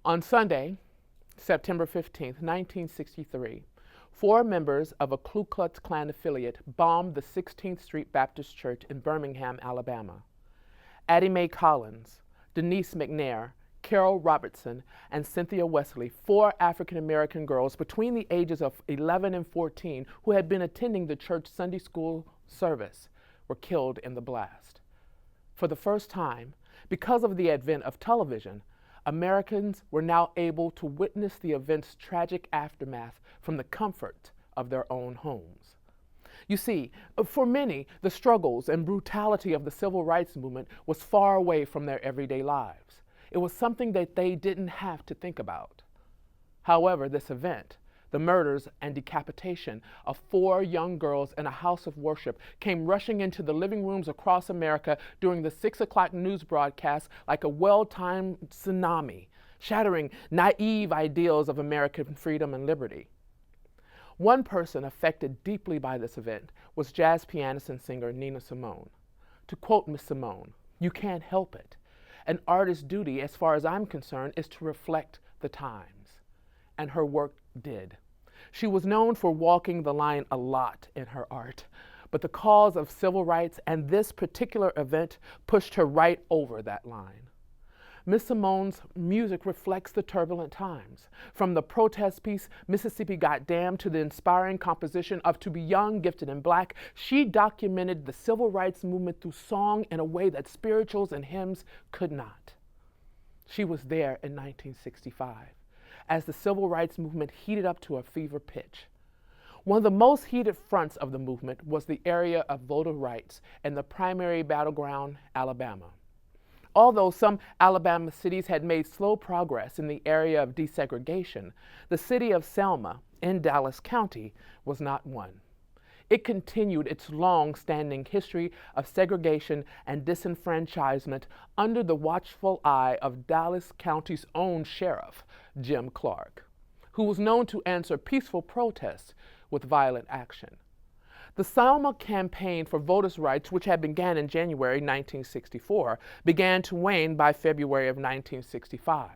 On Sunday, September 15th, 1963, four members of a Ku Klux Klan affiliate bombed the 16th Street Baptist Church in Birmingham, Alabama. Addie Mae Collins, Denise McNair, Carol Robertson, and Cynthia Wesley, four African American girls between the ages of 11 and 14 who had been attending the church Sunday school service, were killed in the blast. For the first time, because of the advent of television, Americans were now able to witness the event's tragic aftermath from the comfort of their own homes. You see, for many, the struggles and brutality of the civil rights movement was far away from their everyday lives. It was something that they didn't have to think about. However, this event, the murders and decapitation of four young girls in a house of worship, came rushing into the living rooms across America during the 6 o'clock news broadcast like a well-timed tsunami, shattering naive ideals of American freedom and liberty. One person affected deeply by this event was jazz pianist and singer Nina Simone. To quote Miss Simone, "You can't help it. An artist's duty, as far as I'm concerned, is to reflect the times." And her work did. She was known for walking the line a lot in her art, but the cause of civil rights and this particular event pushed her right over that line. Miss Simone's music reflects the turbulent times. From the protest piece, Mississippi Goddamn, to the inspiring composition of To Be Young, Gifted, and Black, she documented the civil rights movement through song in a way that spirituals and hymns could not. She was there in 1965, as the civil rights movement heated up to a fever pitch. One of the most heated fronts of the movement was the area of voter rights in the primary battleground, Alabama. Although some Alabama cities had made slow progress in the area of desegregation, the city of Selma in Dallas County was not one. It continued its long-standing history of segregation and disenfranchisement under the watchful eye of Dallas County's own sheriff, Jim Clark, who was known to answer peaceful protests with violent action. The Selma campaign for voters' rights, which had begun in January 1964, began to wane by February of 1965.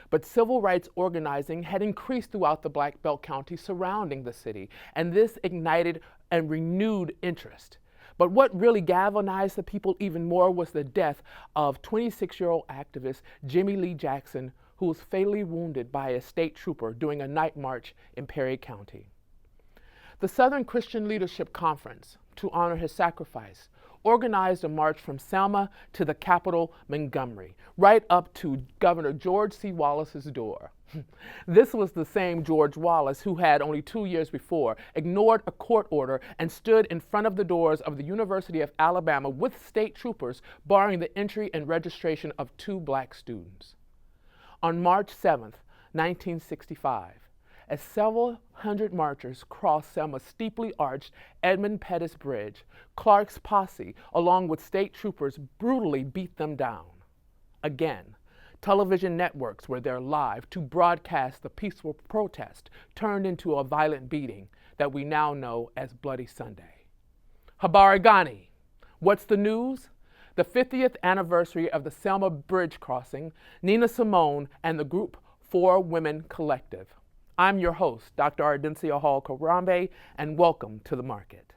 But civil rights organizing had increased throughout the Black Belt counties surrounding the city, and this ignited and renewed interest. But what really galvanized the people even more was the death of 26-year-old activist Jimmy Lee Jackson, who was fatally wounded by a state trooper during a night march in Perry County. The Southern Christian Leadership Conference, to honor his sacrifice, organized a march from Selma to the capital, Montgomery, right up to Governor George C. Wallace's door. This was the same George Wallace who had, only 2 years before, ignored a court order and stood in front of the doors of the University of Alabama with state troopers barring the entry and registration of 2 black students. On March 7th, 1965, as several hundred marchers crossed Selma's steeply arched Edmund Pettus Bridge, Clark's posse, along with state troopers, brutally beat them down. Again, television networks were there live to broadcast the peaceful protest turned into a violent beating that we now know as Bloody Sunday. Habari Gani, what's the news? The 50th anniversary of the Selma Bridge crossing, Nina Simone and the group 4 Women Collective. I'm your host, Dr. Ardencia Hall Karambe, and welcome to The Market.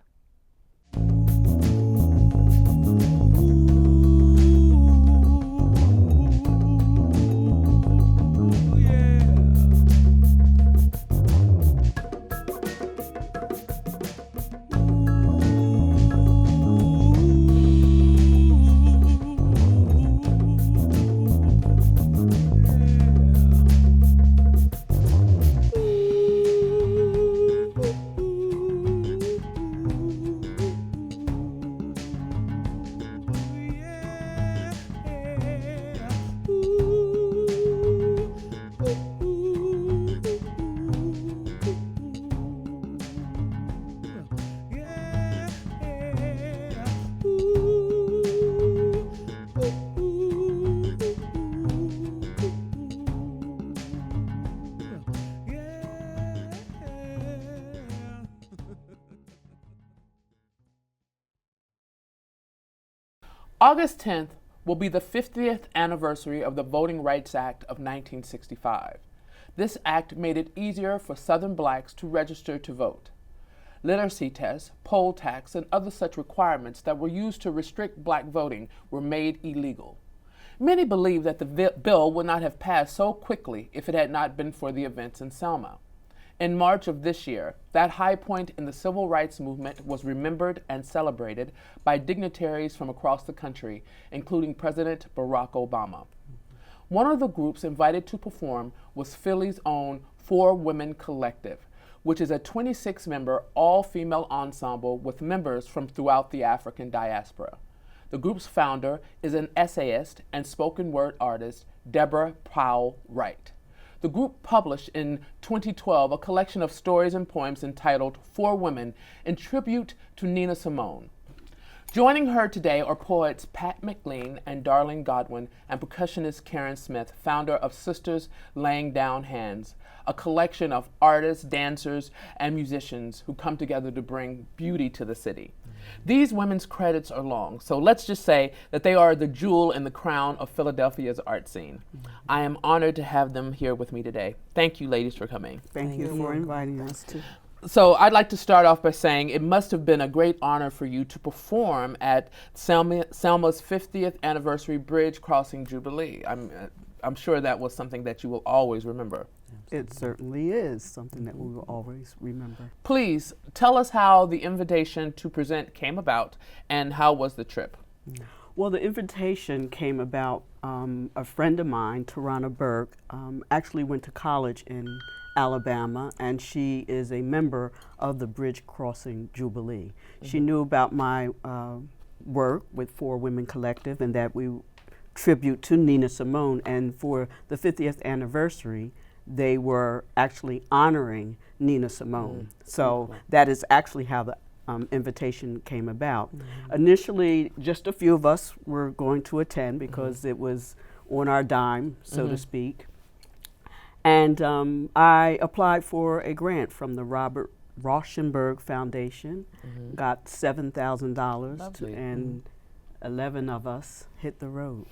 August 10th will be the 50th anniversary of the Voting Rights Act of 1965. This act made it easier for Southern blacks to register to vote. Literacy tests, poll tax, and other such requirements that were used to restrict black voting were made illegal. Many believe that the bill would not have passed so quickly if it had not been for the events in Selma. In March of this year, that high point in the civil rights movement was remembered and celebrated by dignitaries from across the country, including President Barack Obama. One of the groups invited to perform was Philly's own 4 Women Collective, which is a 26-member all-female ensemble with members from throughout the African diaspora. The group's founder is an essayist and spoken word artist, Deborah Powell Wright. The group published in 2012 a collection of stories and poems entitled 4 Women in tribute to Nina Simone. Joining her today are poets Pat McLean and Darlene Godwin and percussionist Karen Smith, founder of Sisters Laying Down Hands, a collection of artists, dancers, and musicians who come together to bring beauty to the city. These women's credits are long, so let's just say that they are the jewel in the crown of Philadelphia's art scene. I am honored to have them here with me today. Thank you, ladies, for coming. Thank you for inviting us to. So I'd like to start off by saying it must have been a great honor for you to perform at Selma's 50th anniversary Bridge Crossing Jubilee. I'm sure that was something that you will always remember. It certainly is something that we will always remember. Please tell us how the invitation to present came about and how was the trip? Well, the invitation came about, a friend of mine, Tarana Burke, actually went to college in Alabama, and she is a member of the Bridge Crossing Jubilee. She knew about my work with 4 Women Collective and that we tribute to Nina Simone, and for the 50th anniversary, they were actually honoring Nina Simone. So that is actually how the invitation came about. Initially, just a few of us were going to attend because it was on our dime, so to speak. And I applied for a grant from the Robert Rauschenberg Foundation, got $7,000, and 11 of us hit the road.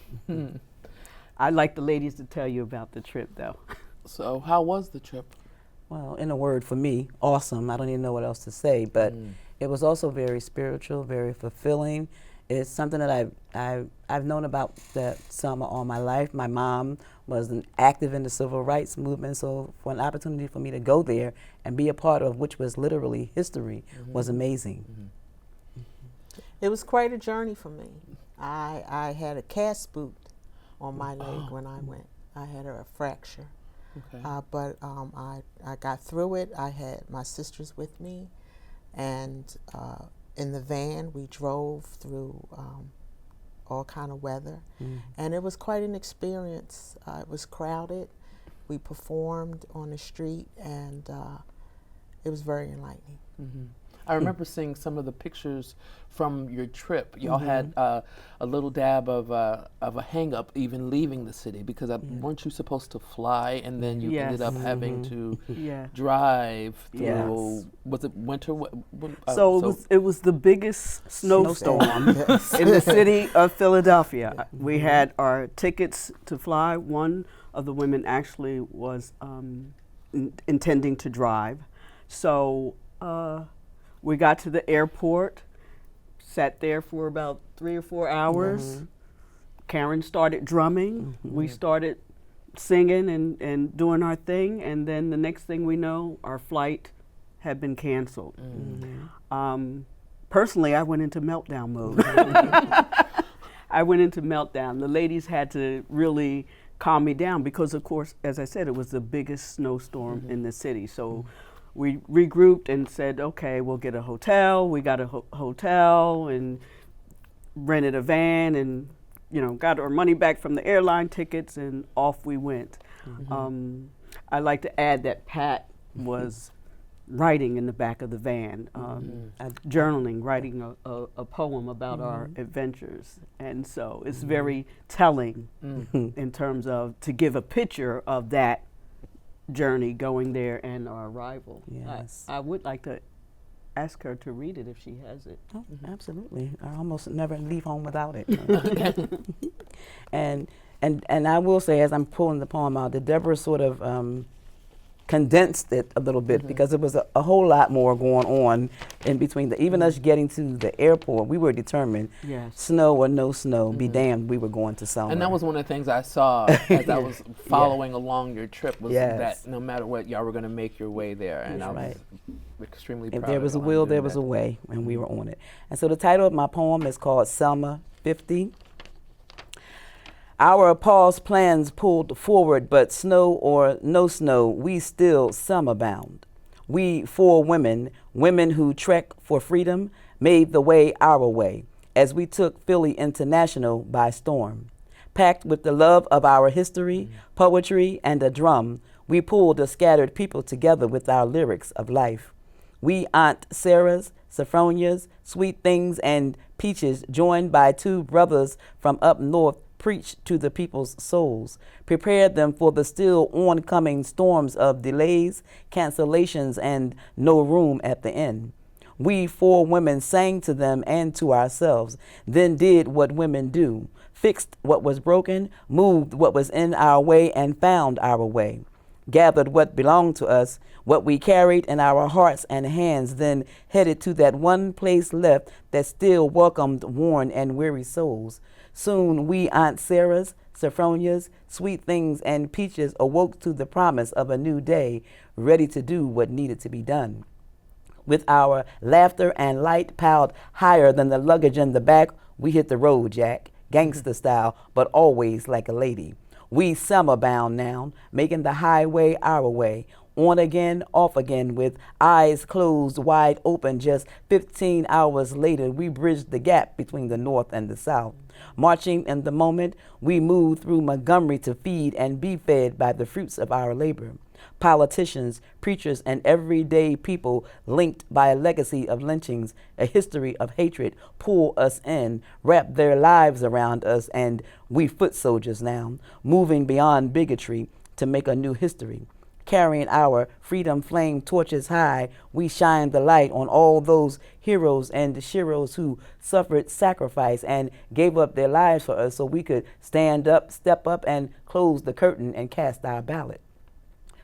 I'd like the ladies to tell you about the trip, though. So how was the trip? Well, in a word, for me, awesome. I don't even know what else to say, but it was also very spiritual, very fulfilling. It's something that I've known about the Selma all my life. My mom was active in the civil rights movement, so for an opportunity for me to go there and be a part of which was literally history was amazing. It was quite a journey for me. I had a cast boot on my leg when I went. I had a fracture. Okay. But I got through it. I had my sisters with me, and in the van we drove through all kind of weather, and it was quite an experience. It was crowded. We performed on the street, and it was very enlightening. I remember seeing some of the pictures from your trip. Y'all had a little dab of a hang-up even leaving the city because weren't you supposed to fly and then you ended up having to drive through, was it winter? It was the biggest snowstorm in the city of Philadelphia. We had our tickets to fly. One of the women actually was intending to drive. So we got to the airport, sat there for about 3 or 4 hours. Karen started drumming. We started singing and doing our thing. And then the next thing we know, our flight had been canceled. Personally, I went into meltdown mode. I went into meltdown. The ladies had to really calm me down because, of course, as I said, it was the biggest snowstorm in the city. So we regrouped and said, okay, we'll get a hotel. We got a hotel and rented a van and, got our money back from the airline tickets and off we went. I'd like to add that Pat was writing in the back of the van, journaling, writing a poem about our adventures. And so it's very telling in terms of to give a picture of that journey going there and our arrival. Yes. I would like to ask her to read it if she has it. Oh, absolutely. I almost never leave home without it. and and I will say, as I'm pulling the poem out, that Deborah sort of condensed it a little bit because there was a whole lot more going on in between. Even us getting to the airport, we were determined, Yes. snow or no snow, be damned, we were going to somewhere. And that was one of the things I saw as I was following along your trip was that no matter what, y'all were going to make your way there. And I was extremely proud If there was a of will, y'all there doing was that. a way, and we were on it. And so the title of my poem is called Selma 50. Our paused plans pulled forward, but snow or no snow, we still Selma bound. We 4 women, women who trek for freedom, made the way our way as we took Philly International by storm. Packed with the love of our history, poetry, and a drum, we pulled the scattered people together with our lyrics of life. We Aunt Sarah's, Sophronia's, Sweet Things, and Peaches, joined by 2 brothers from up north, preached to the people's souls, prepared them for the still oncoming storms of delays, cancellations, and no room at the end. We 4 women sang to them and to ourselves, then did what women do, fixed what was broken, moved what was in our way, and found our way. Gathered what belonged to us, what we carried in our hearts and hands, then headed to that one place left that still welcomed worn and weary souls. Soon we Aunt Sarah's, Sophronia's, Sweet Things, and Peaches awoke to the promise of a new day, ready to do what needed to be done. With our laughter and light piled higher than the luggage in the back, we hit the road, Jack, gangster style, but always like a lady. We Selma bound now, making the highway our way. On again, off again, with eyes closed wide open. Just 15 hours later, we bridged the gap between the north and the south. Marching in the moment, we moved through Montgomery to feed and be fed by the fruits of our labor. Politicians, preachers, and everyday people linked by a legacy of lynchings, a history of hatred, pull us in, wrap their lives around us, and we foot soldiers now, moving beyond bigotry to make a new history. Carrying our freedom flame torches high, we shine the light on all those heroes and sheroes who suffered sacrifice and gave up their lives for us so we could stand up, step up, and close the curtain and cast our ballot.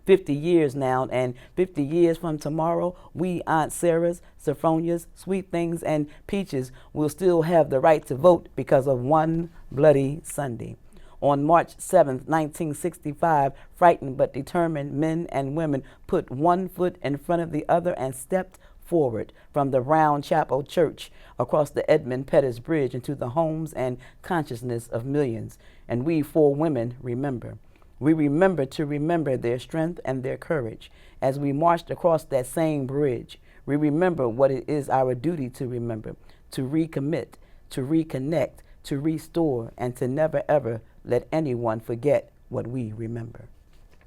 50 years now, and 50 years from tomorrow, we Aunt Sarah's, Sophronia's, Sweet Things, and Peaches will still have the right to vote because of one bloody Sunday. On March 7th, 1965, frightened but determined men and women put one foot in front of the other and stepped forward from the Brown Chapel Church across the Edmund Pettus Bridge into the homes and consciousness of millions. And we 4 women remember. We remember to remember their strength and their courage as we marched across that same bridge. We remember what it is our duty to remember, to recommit, to reconnect, to restore, and to never ever let anyone forget what we remember.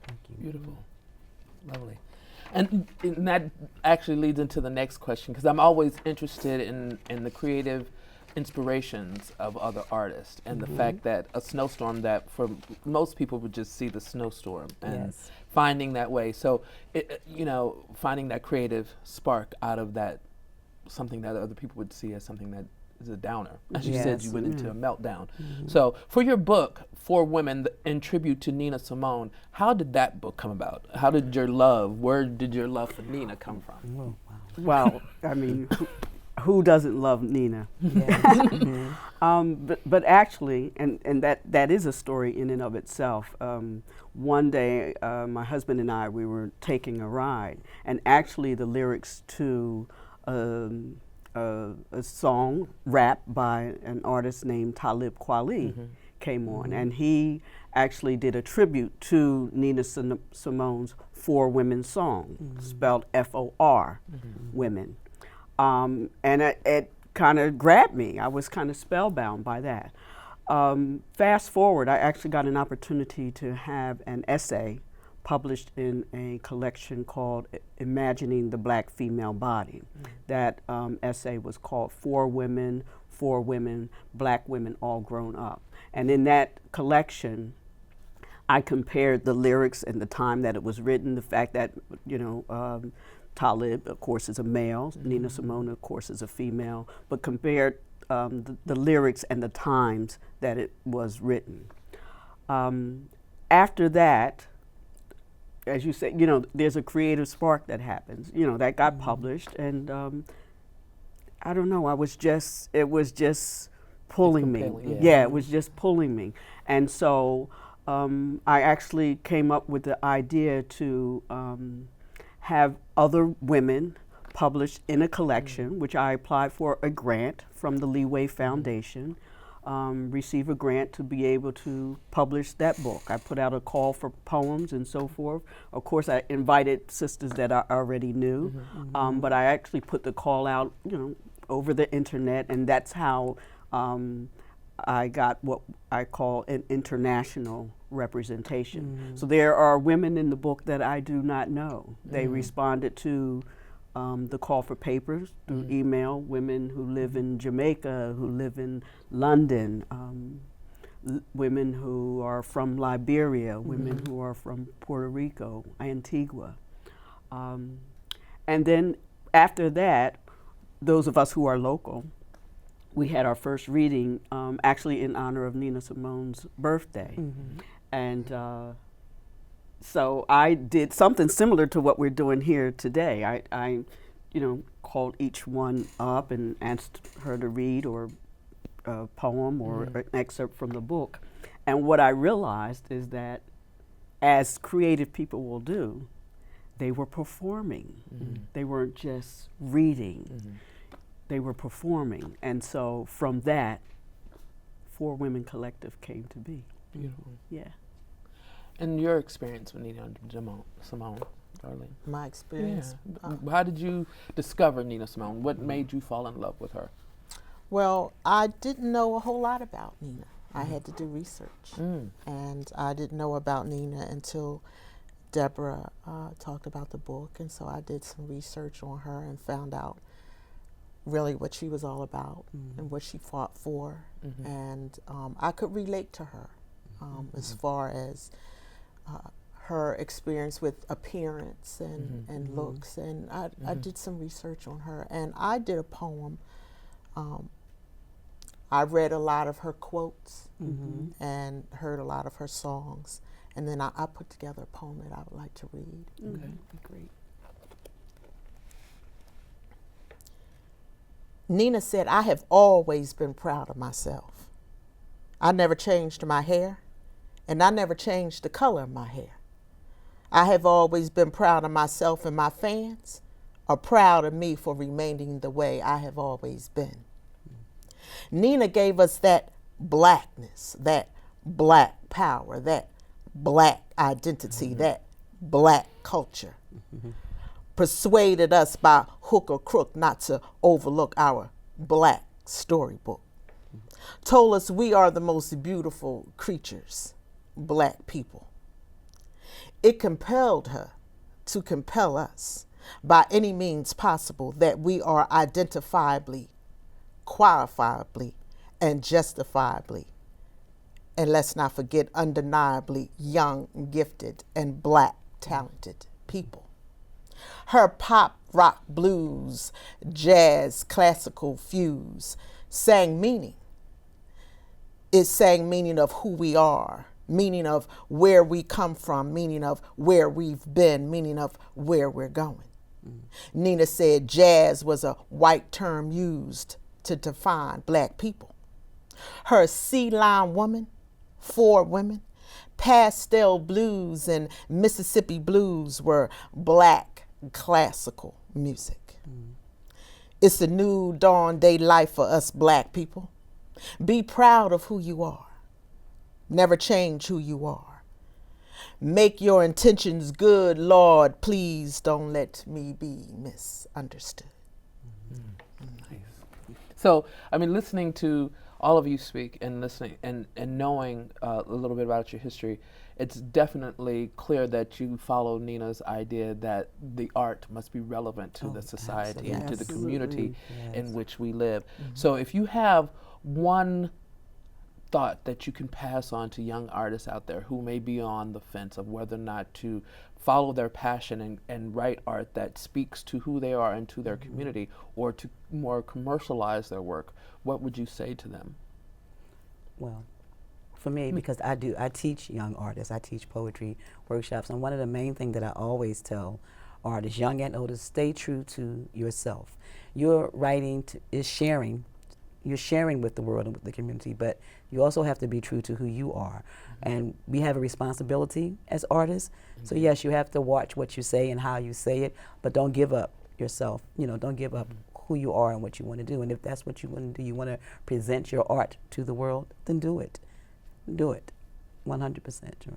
Thank you. Beautiful. Lovely. And that actually leads into the next question, because I'm always interested in the creative inspirations of other artists and the fact that a snowstorm that for most people would just see the snowstorm and finding that way. So, finding that creative spark out of that, something that other people would see as something that is a downer. As you said, you went into a meltdown. So for your book, 4 Women in Tribute to Nina Simone, how did that book come about? How did where did your love for Nina come from? Oh, wow. Well, I mean, who doesn't love Nina? Yes. But actually, and that is a story in and of itself. One day, my husband and I, we were taking a ride, and actually the lyrics to a song, rap by an artist named Talib Kweli came on, and he actually did a tribute to Nina Simone's 4 Women song, spelled F-O-R, women. And it kind of grabbed me. I was kind of spellbound by that. Fast forward, I actually got an opportunity to have an essay published in a collection called Imagining the Black Female Body. That essay was called 4 Women, Black Women All Grown Up. And in that collection, I compared the lyrics and the time that it was written, the fact that, Talib, of course, is a male. Nina Simone, of course, is a female. But compared the lyrics and the times that it was written. After that, as you said, you know, there's a creative spark that happens. You know, that got published, and I don't know. It was just pulling me. compelling, Yeah, it was just pulling me, and so I actually came up with the idea to have other women published in a collection, which I applied for a grant from the Leeway Foundation. Receive a grant to be able to publish that book. I put out a call for poems and so forth. Of course, I invited sisters that I already knew, but I actually put the call out, you know, over the internet, and that's how I got what I call an international representation. So there are women in the book that I do not know. They responded to the call for papers through email, women who live in Jamaica, who live in London, women who are from Liberia, women who are from Puerto Rico, Antigua. And then after that, those of us who are local, we had our first reading actually in honor of Nina Simone's birthday. And so I did something similar to what we're doing here today. I you know, called each one up and asked her to read or a poem or an excerpt from the book. And what I realized is that, as creative people will do, they were performing. They weren't just reading. They were performing. And so from that, Four Women Collective came to be. Beautiful. Yeah. And your experience with Nina Simone, Darlene? My experience. How did you discover Nina Simone? What made you fall in love with her? Well, I didn't know a whole lot about Nina. I had to do research. And I didn't know about Nina until Deborah talked about the book. And so I did some research on her and found out really what she was all about and what she fought for. And I could relate to her as far as her experience with appearance and looks. And I did some research on her. And I did a poem. I read a lot of her quotes and heard a lot of her songs. And then I put together a poem that I would like to read. Okay. Great. Nina said, "I have always been proud of myself. I never changed my hair, and I never changed the color of my hair. I have always been proud of myself, and my fans are proud of me for remaining the way I have always been." Nina gave us that blackness, that black power, that black identity, that black culture. Persuaded us by hook or crook not to overlook our black storybook. Told us we are the most beautiful creatures, black people. It compelled her to compel us by any means possible that we are identifiably, qualifiably, and justifiably, and let's not forget undeniably young, gifted, and black talented people. Her pop, rock, blues, jazz, classical fuse sang meaning. It sang meaning of who we are, meaning of where we come from, meaning of where we've been, meaning of where we're going. Nina said jazz was a white term used to define black people. Her sea line woman, Four Women, pastel blues and Mississippi blues were black classical music. It's a new dawn day life for us black people. Be proud of who you are. Never change who you are. Make your intentions good, Lord. Please don't let me be misunderstood. Nice. So, I mean, listening to all of you speak and listening and knowing a little bit about your history, it's definitely clear that you follow Nina's idea that the art must be relevant to the society and to the community in which we live. So if you have one thought that you can pass on to young artists out there who may be on the fence of whether or not to follow their passion and write art that speaks to who they are and to their community, or to more commercialize their work? What would you say to them? Well, for me, because I teach young artists, I teach poetry workshops, and one of the main things that I always tell artists, young and old, is stay true to yourself. Your writing is sharing. You're sharing with the world and with the community, but you also have to be true to who you are. And we have a responsibility as artists. So yes, you have to watch what you say and how you say it, but don't give up yourself. You know, don't give up who you are and what you want to do. And if that's what you want to do, you want to present your art to the world, then do it. Do it. 100%, Jory.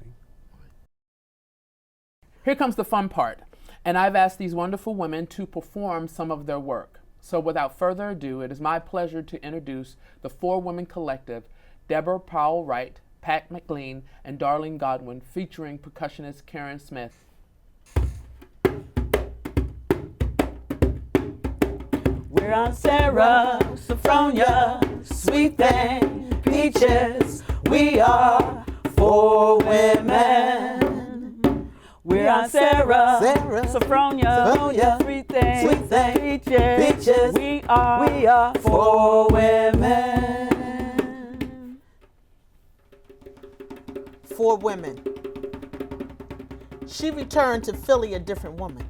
Here comes the fun part. And I've asked these wonderful women to perform some of their work. So without further ado, it is my pleasure to introduce the Four Women Collective, Deborah Powell Wright, Pat McLean, and Darlene Godwin, featuring percussionist Karen Smith. We're on Sarah, Sophronia, Sweet Thing, Peaches. We are four women. We're on Sarah, Sophronia, Sweet Thing, Peaches. We are four women. Four women. She returned to Philly a different woman.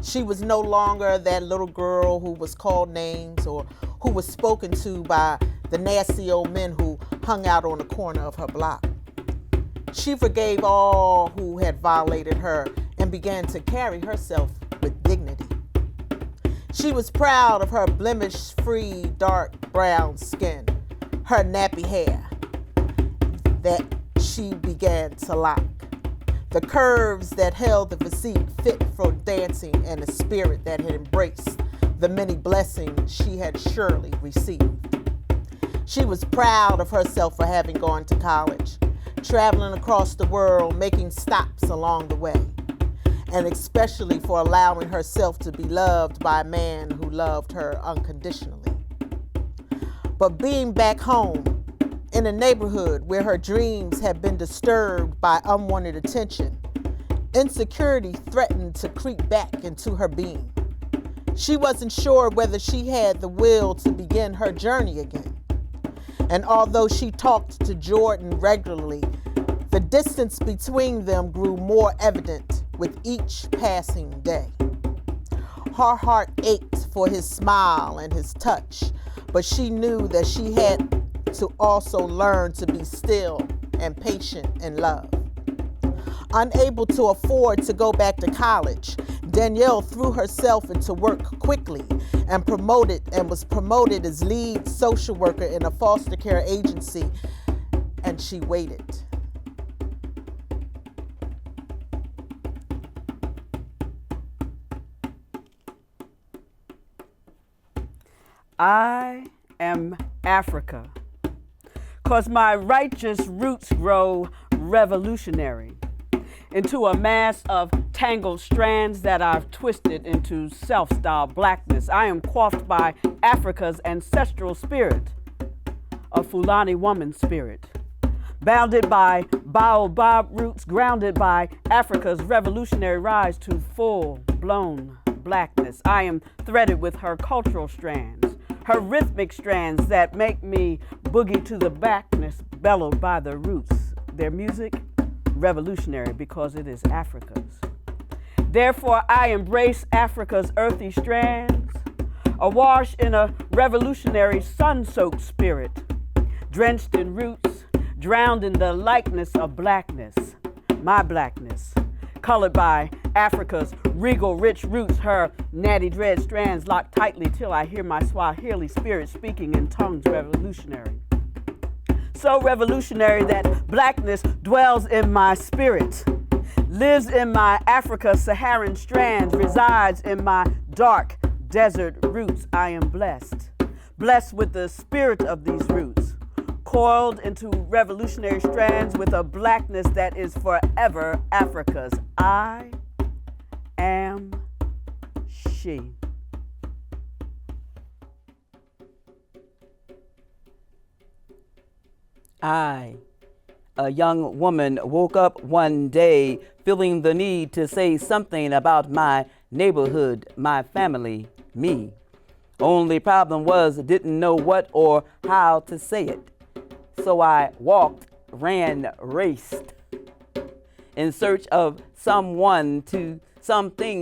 She was no longer that little girl who was called names or who was spoken to by the nasty old men who hung out on the corner of her block. She forgave all who had violated her and began to carry herself with dignity. She was proud of her blemish-free dark brown skin, her nappy hair that she began to lock, the curves that held the physique fit for dancing, and a spirit that had embraced the many blessings she had surely received. She was proud of herself for having gone to college, traveling across the world, making stops along the way, and especially for allowing herself to be loved by a man who loved her unconditionally. But being back home, in a neighborhood where her dreams had been disturbed by unwanted attention, insecurity threatened to creep back into her being. She wasn't sure whether she had the will to begin her journey again. And although she talked to Jordan regularly, the distance between them grew more evident with each passing day. Her heart ached for his smile and his touch, but she knew that she had to also learn to be still and patient in love. Unable to afford to go back to college, Danielle threw herself into work quickly and was promoted as lead social worker in a foster care agency, and she waited. I am Africa, 'cause my righteous roots grow revolutionary into a mass of tangled strands that I've twisted into self-styled blackness. I am coiffed by Africa's ancestral spirit, a Fulani woman spirit, bounded by baobab roots, grounded by Africa's revolutionary rise to full-blown blackness. I am threaded with her cultural strands, her rhythmic strands that make me boogie to the blackness bellowed by the roots. Their music, revolutionary because it is Africa's. Therefore, I embrace Africa's earthy strands, awash in a revolutionary sun-soaked spirit, drenched in roots, drowned in the likeness of blackness, my blackness, colored by Africa's regal, rich roots, her natty dread strands locked tightly till I hear my Swahili spirit speaking in tongues revolutionary. So revolutionary that blackness dwells in my spirit, lives in my Africa-Saharan strands, resides in my dark desert roots. I am blessed, blessed with the spirit of these roots, coiled into revolutionary strands with a blackness that is forever Africa's. I am she. I, a young woman, woke up one day feeling the need to say something about my neighborhood, my family, me. Only problem was didn't know what or how to say it. So I walked, ran, raced in search of something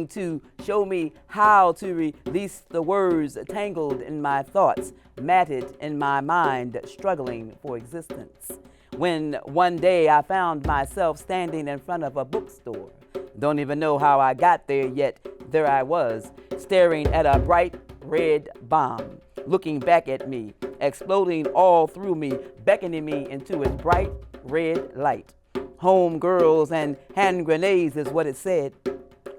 to show me how to release the words tangled in my thoughts, matted in my mind, struggling for existence. When one day I found myself standing in front of a bookstore. Don't even know how I got there, yet there I was, staring at a bright red bomb, looking back at me, exploding all through me, beckoning me into its bright red light. Home girls and hand grenades is what it said.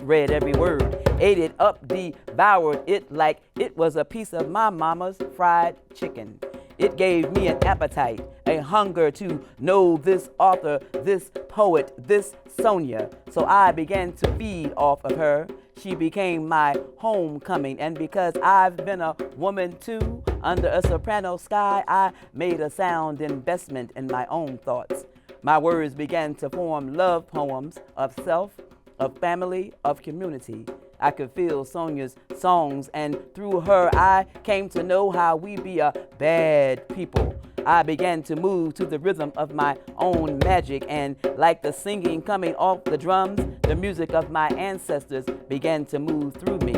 Read every word, ate it up, devoured it like it was a piece of my mama's fried chicken. It gave me an appetite, a hunger to know this author, this poet, this Sonia. So I began to feed off of her. She became my homecoming, and because I've been a woman too, under a soprano sky, I made a sound investment in my own thoughts. My words began to form love poems of self, of family, of community. I could feel Sonia's songs, and through her I came to know how we be a bad people. I began to move to the rhythm of my own magic, and like the singing coming off the drums, the music of my ancestors began to move through me.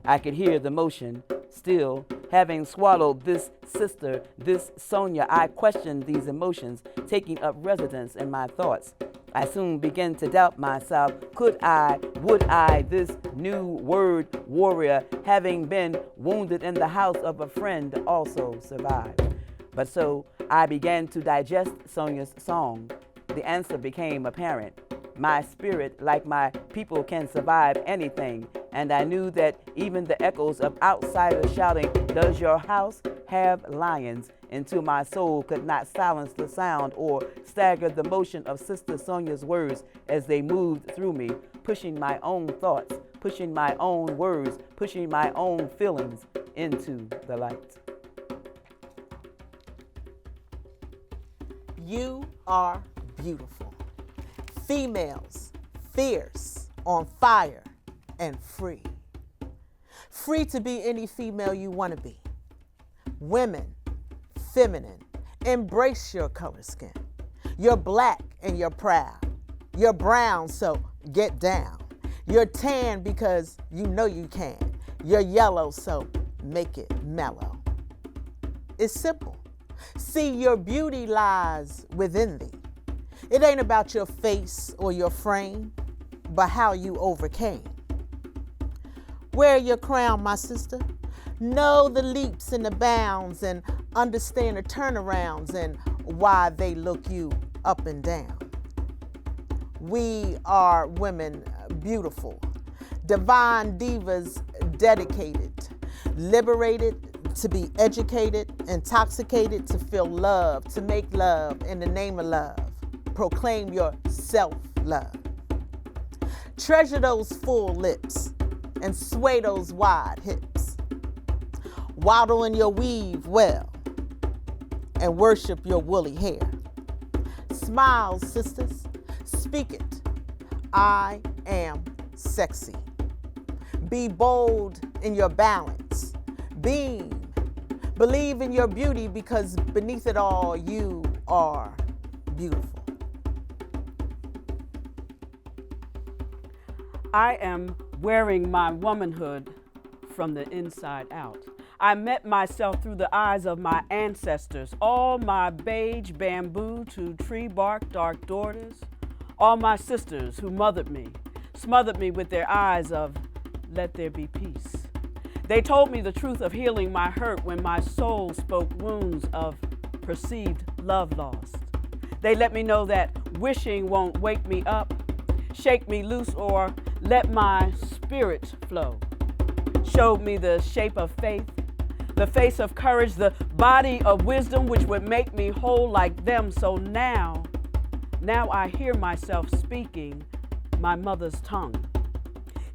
I could hear the motion. Still, having swallowed this sister, this Sonia, I questioned these emotions, taking up residence in my thoughts. I soon began to doubt myself. Would I, this new word warrior, having been wounded in the house of a friend, also survive? But so I began to digest Sonia's song. The answer became apparent. My spirit, like my people, can survive anything. And I knew that even the echoes of outsiders shouting, "Does your house have lions?" into my soul could not silence the sound or stagger the motion of Sister Sonia's words as they moved through me, pushing my own thoughts, pushing my own words, pushing my own feelings into the light. You are beautiful. Females, fierce, on fire, and free. Free to be any female you want to be. Women, feminine, embrace your color skin. You're black and you're proud. You're brown, so get down. You're tan because you know you can. You're yellow, so make it mellow. It's simple. See, your beauty lies within thee. It ain't about your face or your frame, but how you overcame. Wear your crown, my sister. Know the leaps and the bounds and understand the turnarounds and why they look you up and down. We are women beautiful, divine divas dedicated, liberated to be educated, intoxicated to feel love, to make love in the name of love. Proclaim your self-love. Treasure those full lips and sway those wide hips. Waddle in your weave well and worship your woolly hair. Smile, sisters, speak it. I am sexy. Be bold in your balance. Beam. Believe in your beauty because beneath it all, you are beautiful. I am wearing my womanhood from the inside out. I met myself through the eyes of my ancestors, all my beige bamboo to tree bark dark daughters, all my sisters who mothered me, smothered me with their eyes of let there be peace. They told me the truth of healing my hurt when my soul spoke wounds of perceived love lost. They let me know that wishing won't wake me up, shake me loose, or let my spirit flow. Showed me the shape of faith, the face of courage, the body of wisdom which would make me whole like them. So now I hear myself speaking my mother's tongue.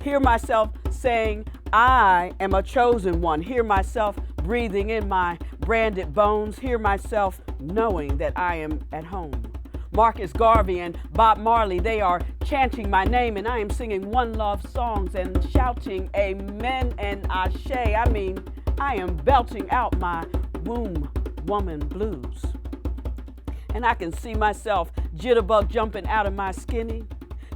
Hear myself saying, I am a chosen one. Hear myself breathing in my branded bones. Hear myself knowing that I am at home. Marcus Garvey and Bob Marley, they are chanting my name, and I am singing one love songs and shouting amen and ashe. I mean, I am belting out my womb woman blues. And I can see myself jitterbug jumping out of my skinny,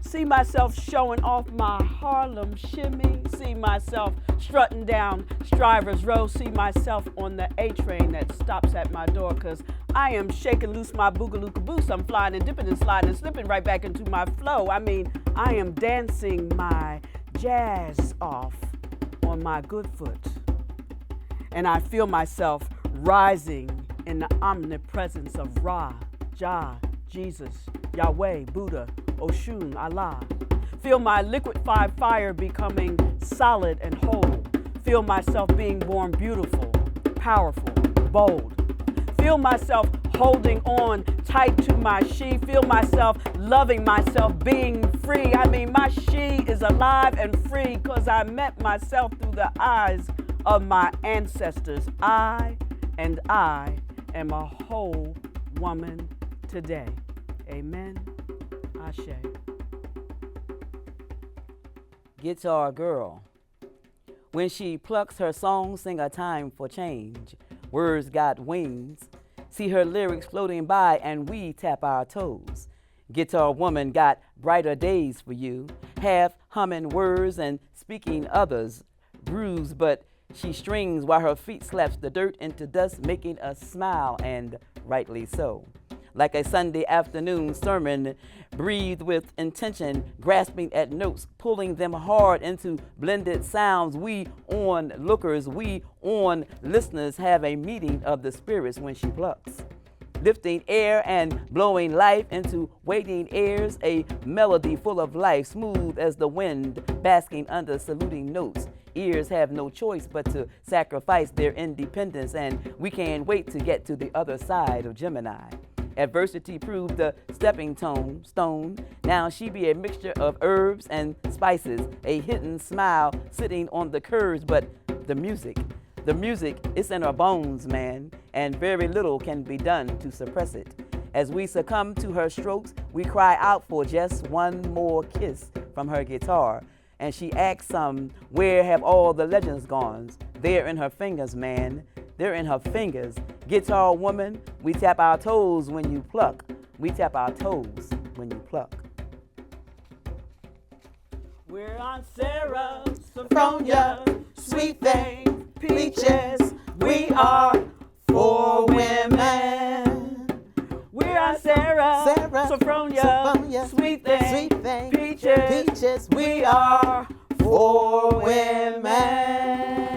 see myself showing off my Harlem shimmy, see myself strutting down Strivers Row, see myself on the A train that stops at my door, 'cause I am shaking loose my boogaloo caboose. I'm flying and dipping and sliding and slipping right back into my flow. I mean, I am dancing my jazz off on my good foot. And I feel myself rising in the omnipresence of Ra, Jah, Jesus, Yahweh, Buddha, Oshun, Allah. Feel my liquefied fire becoming solid and whole. Feel myself being born beautiful, powerful, bold. Feel myself holding on tight to my she. Feel myself loving myself, being free. I mean, my she is alive and free, 'cause I met myself through the eyes of my ancestors. I am a whole woman today. Amen. Ashe. Guitar girl. When she plucks her song, sing a time for change. Words got wings. See her lyrics floating by and we tap our toes. Guitar woman got brighter days for you. Half humming words and speaking others. Bruised, but she strings while her feet slaps the dirt into dust, making us smile, and rightly so. Like a Sunday afternoon sermon, breathed with intention, grasping at notes, pulling them hard into blended sounds. We onlookers, we on listeners have a meeting of the spirits when she plucks. Lifting air and blowing life into waiting airs, a melody full of life, smooth as the wind, basking under saluting notes. Ears have no choice but to sacrifice their independence, and we can't wait to get to the other side of Gemini. Adversity proved the stepping stone. Now she be a mixture of herbs and spices, a hidden smile sitting on the curves, but the music is in her bones, man, and very little can be done to suppress it. As we succumb to her strokes, we cry out for just one more kiss from her guitar. And she asks where have all the legends gone? They're in her fingers, man. They're in her fingers. Guitar woman, we tap our toes when you pluck. We tap our toes when you pluck. We're on Sarah, Sophronia, Sweet Thing, Peaches. We are four women. We're on Sarah, Sophronia, Sweet Thing, Peaches. We are four women.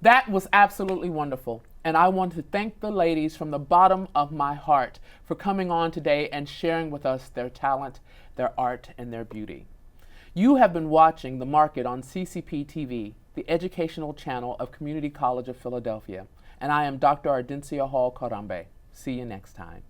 That was absolutely wonderful. And I want to thank the ladies from the bottom of my heart for coming on today and sharing with us their talent, their art, and their beauty. You have been watching The Market on CCP TV, the educational channel of Community College of Philadelphia. And I am Dr. Ardencia Hall Corambe. See you next time.